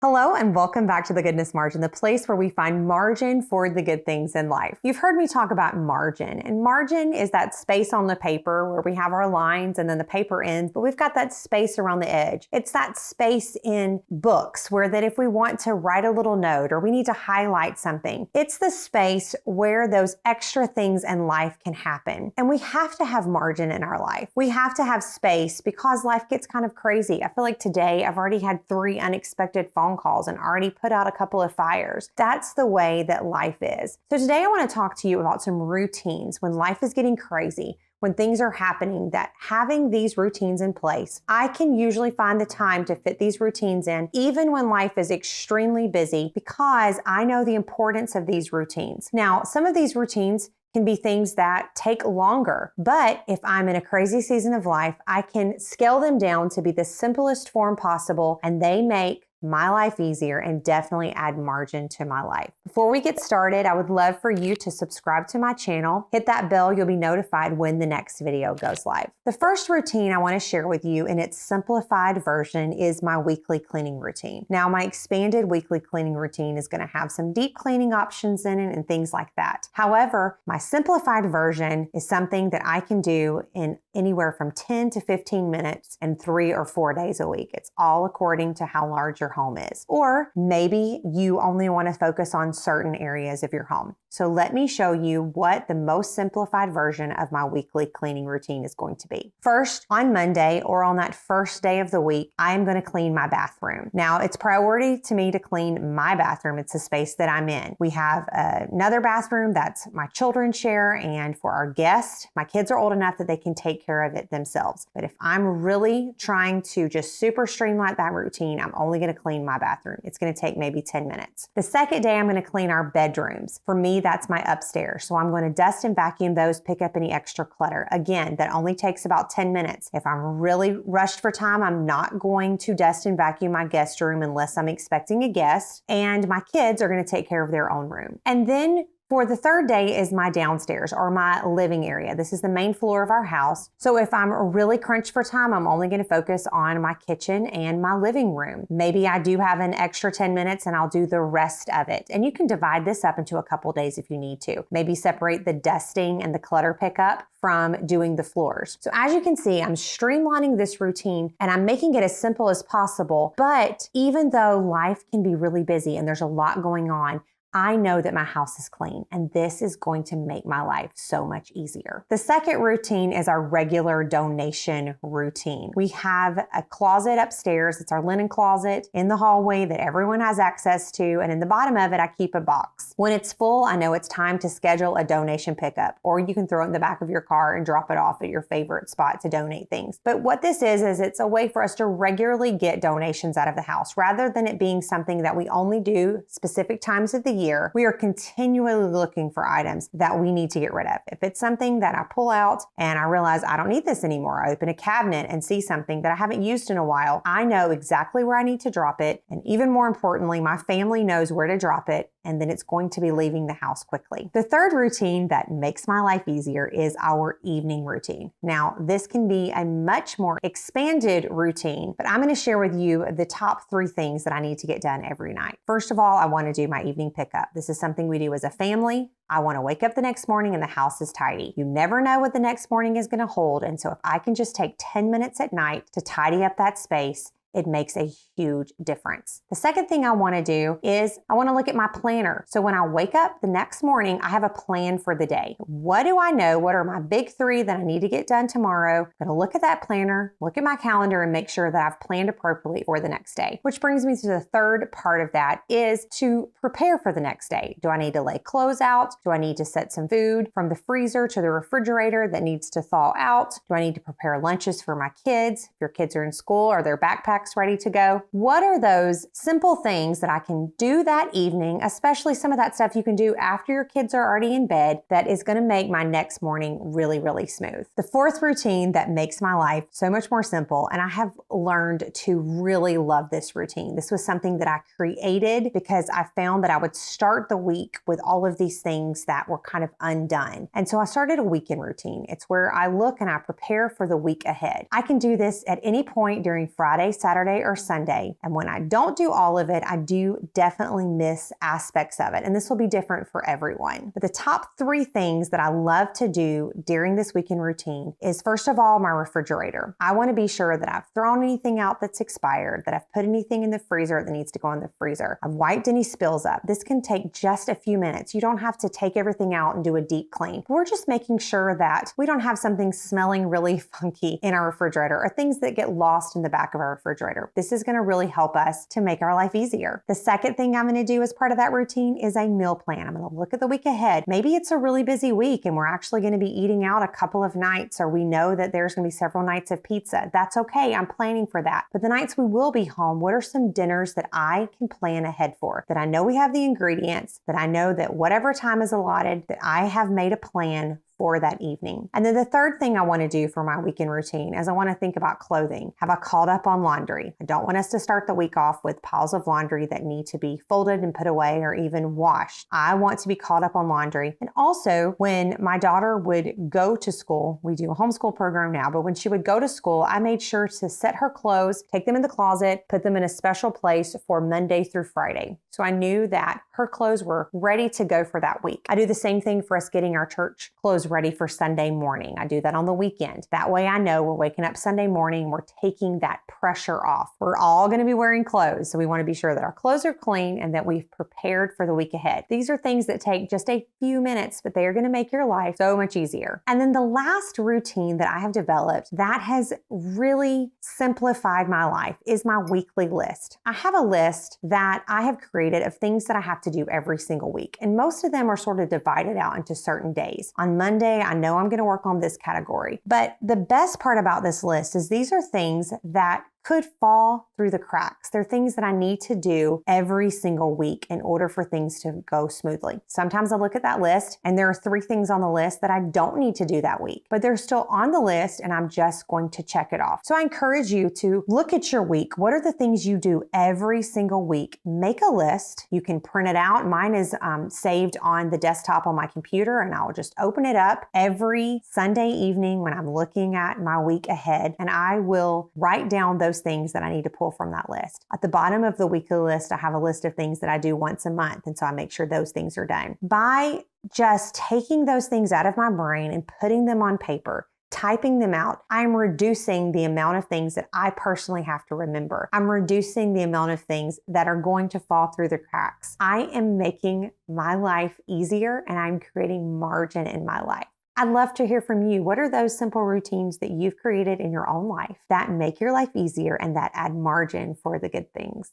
Hello and welcome back to The Goodness Margin, the place where we find margin for the good things in life. You've heard me talk about margin, and margin is that space on the paper where we have our lines and then the paper ends, but we've got that space around the edge. It's that space in books where that if we want to write a little note or we need to highlight something, it's the space where those extra things in life can happen. And we have to have margin in our life. We have to have space because life gets kind of crazy. I feel like today I've already had 3 unexpected phone calls and already put out a couple of fires. That's the way that life is. So today I want to talk to you about some routines when life is getting crazy, when things are happening, that having these routines in place, I can usually find the time to fit these routines in, even when life is extremely busy, because I know the importance of these routines. Now, some of these routines can be things that take longer, but if I'm in a crazy season of life, I can scale them down to be the simplest form possible, and they make my life easier and definitely add margin to my life. Before we get started, I would love for you to subscribe to my channel, hit that bell, you'll be notified when the next video goes live. The first routine I want to share with you in its simplified version is my weekly cleaning routine. Now, my expanded weekly cleaning routine is going to have some deep cleaning options in it and things like that. However, my simplified version is something that I can do in anywhere from 10 to 15 minutes and 3 or 4 days a week. It's all according to how large your home is. Or maybe you only want to focus on certain areas of your home. So let me show you what the most simplified version of my weekly cleaning routine is going to be. First, on Monday or on that first day of the week, I am going to clean my bathroom. Now, it's priority to me to clean my bathroom. It's the space that I'm in. We have another bathroom that's my children share, and for our guests, my kids are old enough that they can take care of it themselves. But if I'm really trying to just super streamline that routine, I'm only going to clean my bathroom. It's going to take maybe 10 minutes. The second day, I'm going to clean our bedrooms. For me, that's my upstairs. So I'm going to dust and vacuum those, pick up any extra clutter. Again, that only takes about 10 minutes. If I'm really rushed for time, I'm not going to dust and vacuum my guest room unless I'm expecting a guest. And my kids are going to take care of their own room. And then for the third day is my downstairs or my living area. This is the main floor of our house. So if I'm really crunched for time, I'm only going to focus on my kitchen and my living room. Maybe I do have an extra 10 minutes and I'll do the rest of it. And you can divide this up into a couple days if you need to. Maybe separate the dusting and the clutter pickup from doing the floors. So as you can see, I'm streamlining this routine and I'm making it as simple as possible. But even though life can be really busy and there's a lot going on, I know that my house is clean, and this is going to make my life so much easier. The second routine is our regular donation routine. We have a closet upstairs. It's our linen closet in the hallway that everyone has access to, and in the bottom of it, I keep a box. When it's full, I know it's time to schedule a donation pickup, or you can throw it in the back of your car and drop it off at your favorite spot to donate things. But what this is it's a way for us to regularly get donations out of the house, rather than it being something that we only do specific times of the year. We are continually looking for items that we need to get rid of. If it's something that I pull out and I realize I don't need this anymore, I open a cabinet and see something that I haven't used in a while, I know exactly where I need to drop it. And even more importantly, my family knows where to drop it, and then it's going to be leaving the house quickly. The third routine that makes my life easier is our evening routine. Now, this can be a much more expanded routine, but I'm going to share with you the top 3 things that I need to get done every night. First of all, I want to do my evening pickup. This is something we do as a family. I want to wake up the next morning and the house is tidy. You never know what the next morning is going to hold. And so if I can just take 10 minutes at night to tidy up that space, it makes a huge difference. The second thing I want to do is I want to look at my planner. So when I wake up the next morning, I have a plan for the day. What do I know? What are my big 3 that I need to get done tomorrow? I'm going to look at that planner, look at my calendar, and make sure that I've planned appropriately for the next day. Which brings me to the third part of that is to prepare for the next day. Do I need to lay clothes out? Do I need to set some food from the freezer to the refrigerator that needs to thaw out? Do I need to prepare lunches for my kids? If your kids are in school, are their backpacks ready to go? What are those simple things that I can do that evening, especially some of that stuff you can do after your kids are already in bed, that is going to make my next morning really, really smooth? The fourth routine that makes my life so much more simple, and I have learned to really love this routine. This was something that I created because I found that I would start the week with all of these things that were kind of undone. And so I started a weekend routine. It's where I look and I prepare for the week ahead. I can do this at any point during Friday, Saturday, Saturday or Sunday. And when I don't do all of it, I do definitely miss aspects of it. And this will be different for everyone. But the top 3 things that I love to do during this weekend routine is, first of all, my refrigerator. I want to be sure that I've thrown anything out that's expired, that I've put anything in the freezer that needs to go in the freezer. I've wiped any spills up. This can take just a few minutes. You don't have to take everything out and do a deep clean. We're just making sure that we don't have something smelling really funky in our refrigerator or things that get lost in the back of our refrigerator. This is going to really help us to make our life easier. The second thing I'm going to do as part of that routine is a meal plan. I'm going to look at the week ahead. Maybe it's a really busy week and we're actually going to be eating out a couple of nights, or we know that there's going to be several nights of pizza. That's okay. I'm planning for that. But the nights we will be home, what are some dinners that I can plan ahead for? That I know we have the ingredients, that I know that whatever time is allotted, that I have made a plan for that evening. And then the third thing I want to do for my weekend routine is I want to think about clothing. Have I caught up on laundry? I don't want us to start the week off with piles of laundry that need to be folded and put away or even washed. I want to be caught up on laundry. And also, when my daughter would go to school, we do a homeschool program now, but when she would go to school, I made sure to set her clothes, take them in the closet, put them in a special place for Monday through Friday. So I knew that her clothes were ready to go for that week. I do the same thing for us getting our church clothes ready for Sunday morning. I do that on the weekend. That way I know we're waking up Sunday morning, we're taking that pressure off. We're all going to be wearing clothes, so we want to be sure that our clothes are clean and that we've prepared for the week ahead. These are things that take just a few minutes, but they are going to make your life so much easier. And then the last routine that I have developed that has really simplified my life is my weekly list. I have a list that I have created of things that I have to do every single week, and most of them are sort of divided out into certain days. On Monday, I know I'm going to work on this category. But the best part about this list is these are things that could fall through the cracks. They're things that I need to do every single week in order for things to go smoothly. Sometimes I look at that list and there are 3 things on the list that I don't need to do that week, but they're still on the list and I'm just going to check it off. So I encourage you to look at your week. What are the things you do every single week? Make a list. You can print it out. Mine is saved on the desktop on my computer, and I'll just open it up every Sunday evening when I'm looking at my week ahead, and I will write down those things that I need to pull from that list. At the bottom of the weekly list, I have a list of things that I do once a month. And so I make sure those things are done. By just taking those things out of my brain and putting them on paper, typing them out, I'm reducing the amount of things that I personally have to remember. I'm reducing the amount of things that are going to fall through the cracks. I am making my life easier and I'm creating margin in my life. I'd love to hear from you. What are those simple routines that you've created in your own life that make your life easier and that add margin for the good things?